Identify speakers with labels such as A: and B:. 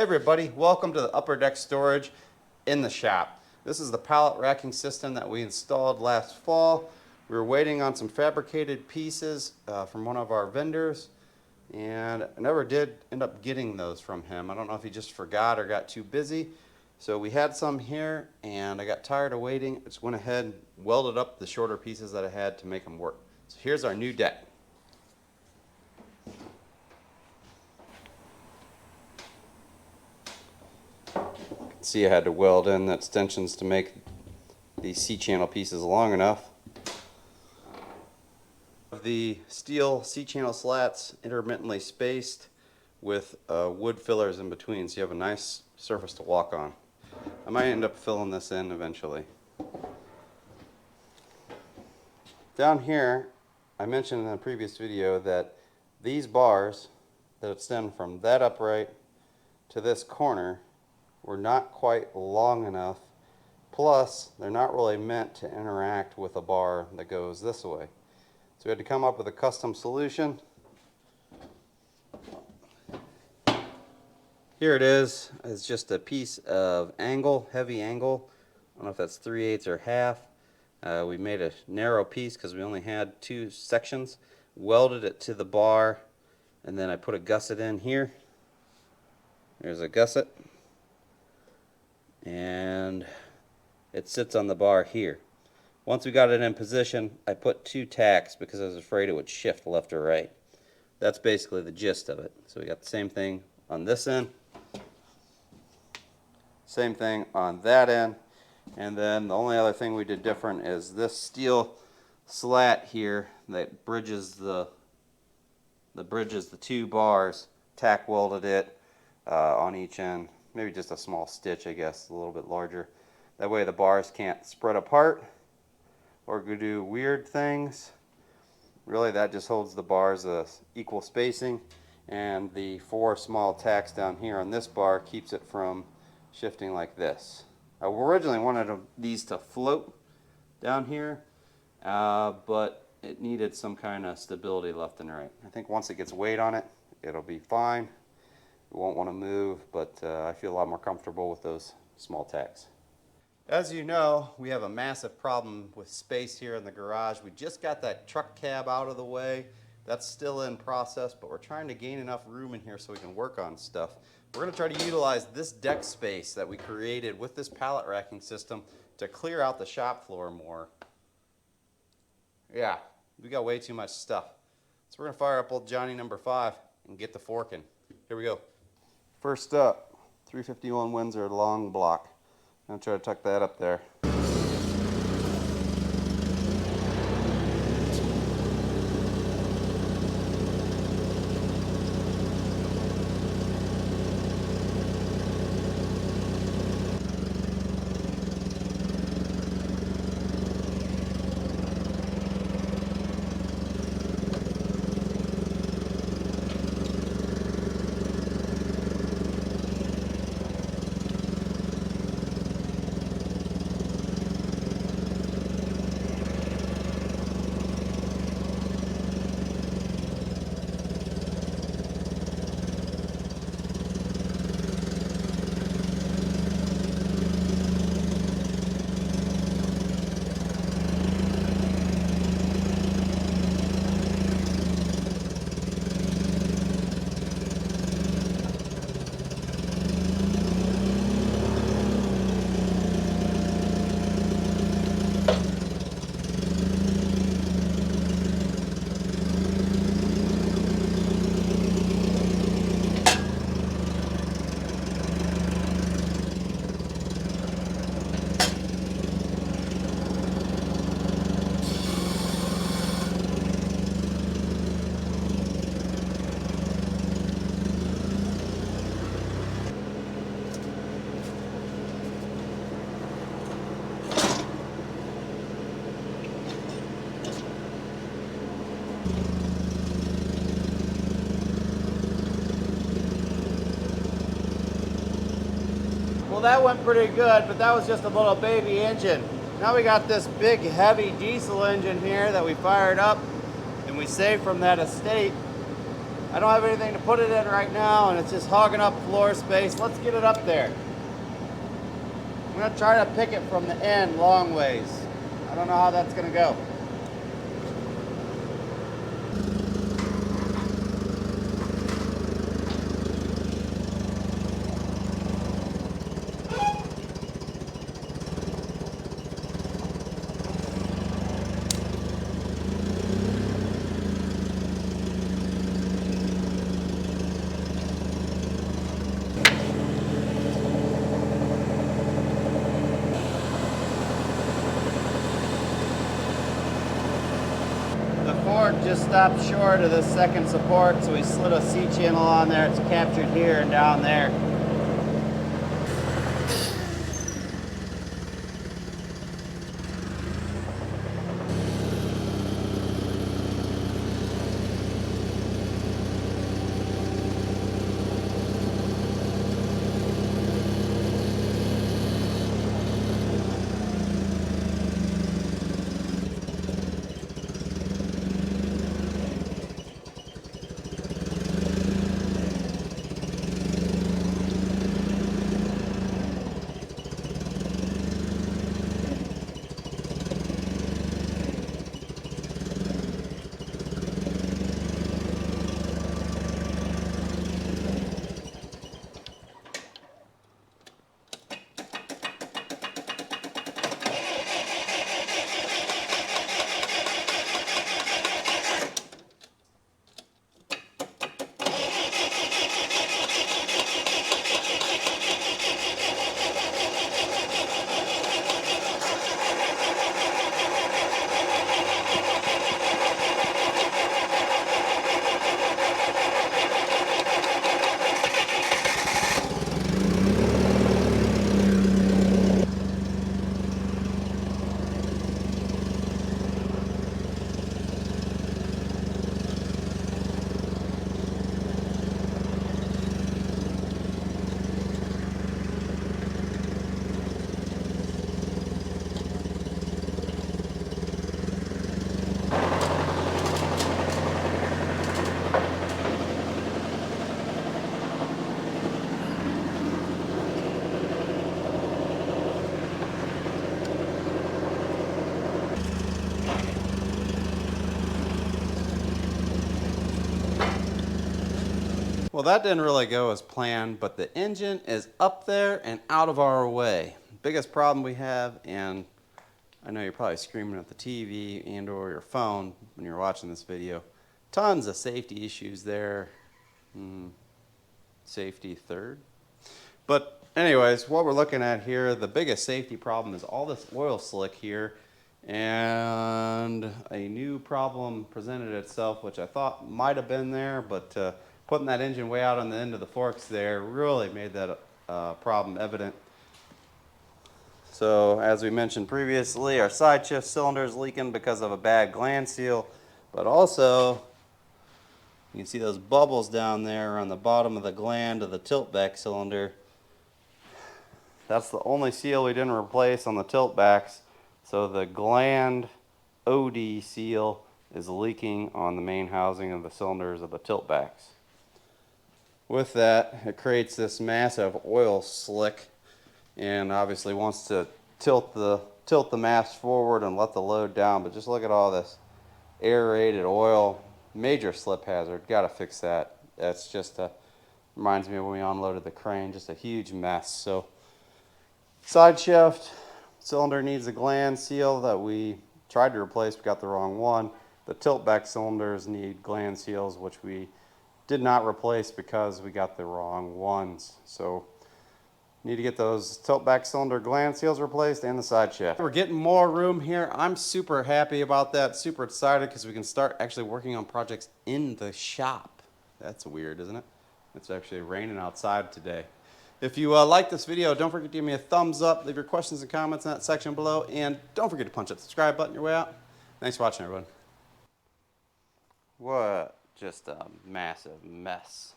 A: everybody, welcome to the upper deck storage in the shop. This is the pallet racking system that we installed last fall. We were waiting on some fabricated pieces from one of our vendors, and I never did end up getting those from him. I don't know if he just forgot or got too busy. So we had some here, and I got tired of waiting. I just went ahead and welded up the shorter pieces that I had to make them work. So here's our new deck. See, I had to weld in the extensions to make the C-channel pieces long enough. The steel C-channel slats intermittently spaced with wood fillers in between, so you have a nice surface to walk on. I might end up filling this in eventually. Down here, I mentioned in the previous video that these bars that extend from that upright to this corner were not quite long enough, plus they're not really meant to interact with a bar that goes this way. So we had to come up with a custom solution. Here it is. It's just a piece of angle, heavy angle. I don't know if that's 3/8 or half. We made a narrow piece because we only had 2 sections. Welded it to the bar, and then I put a gusset in here. There's a gusset. And it sits on the bar here. Once we got it in position, I put 2 tacks because I was afraid it would shift left or right. That's basically the gist of it. So we got the same thing on this end, same thing on that end, and then the only other thing we did different is this steel slat here that bridges the 2 bars. Tack welded it on each end. Maybe just a small stitch, I guess, a little bit larger. That way the bars can't spread apart or go do weird things. Really, that just holds the bars equal spacing, and the 4 small tacks down here on this bar keeps it from shifting like this. I originally wanted these to float down here, but it needed some kind of stability left and right. I think once it gets weight on it, it'll be fine. We won't want to move, but I feel a lot more comfortable with those small tacks. As you know, we have a massive problem with space here in the garage. We just got that truck cab out of the way. That's still in process, but we're trying to gain enough room in here so we can work on stuff. We're going to try to utilize this deck space that we created with this pallet racking system to clear out the shop floor more. Yeah, we got way too much stuff. So we're going to fire up old Johnny number 5 and get the forking. Here we go. First up, 351 Windsor long block. I'm going to try to tuck that up there. Well, that went pretty good, but that was just a little baby engine. Now we got this big, heavy diesel engine here that we fired up and we saved from that estate. I don't have anything to put it in right now, and it's just hogging up floor space. Let's get it up there. I'm gonna try to pick it from the end long ways. I don't know how that's gonna go. The fork just stopped short of the second support, so we slid a C-channel on there. It's captured here and down there. Well, that didn't really go as planned, but the engine is up there and out of our way. Biggest problem we have, and I know you're probably screaming at the TV and or your phone when you're watching this video, tons of safety issues there. Safety third. But anyways, what we're looking at here, the biggest safety problem is all this oil slick here, and a new problem presented itself, which I thought might have been there, but putting that engine way out on the end of the forks there really made that problem evident. So as we mentioned previously, our side shift cylinder is leaking because of a bad gland seal, but also you can see those bubbles down there on the bottom of the gland of the tilt back cylinder. That's the only seal we didn't replace on the tilt backs, so the gland OD seal is leaking on the main housing of the cylinders of the tilt backs. With that, it creates this massive oil slick, and obviously wants to tilt the mass forward and let the load down. But just look at all this aerated oil, major slip hazard. Got to fix that. That's just reminds me of when we unloaded the crane, just a huge mess. So side shift cylinder needs a gland seal that we tried to replace, we got the wrong one. The tilt back cylinders need gland seals, which we did not replace because we got the wrong ones. So need to get those tilt back cylinder gland seals replaced and the side shaft. We're getting more room here. I'm super happy about that, super excited because we can start actually working on projects in the shop. That's weird, isn't it? It's actually raining outside today. If you like this video, don't forget to give me a thumbs up, leave your questions and comments in that section below, and don't forget to punch that subscribe button your way out. Thanks for watching, everyone. What just a massive mess.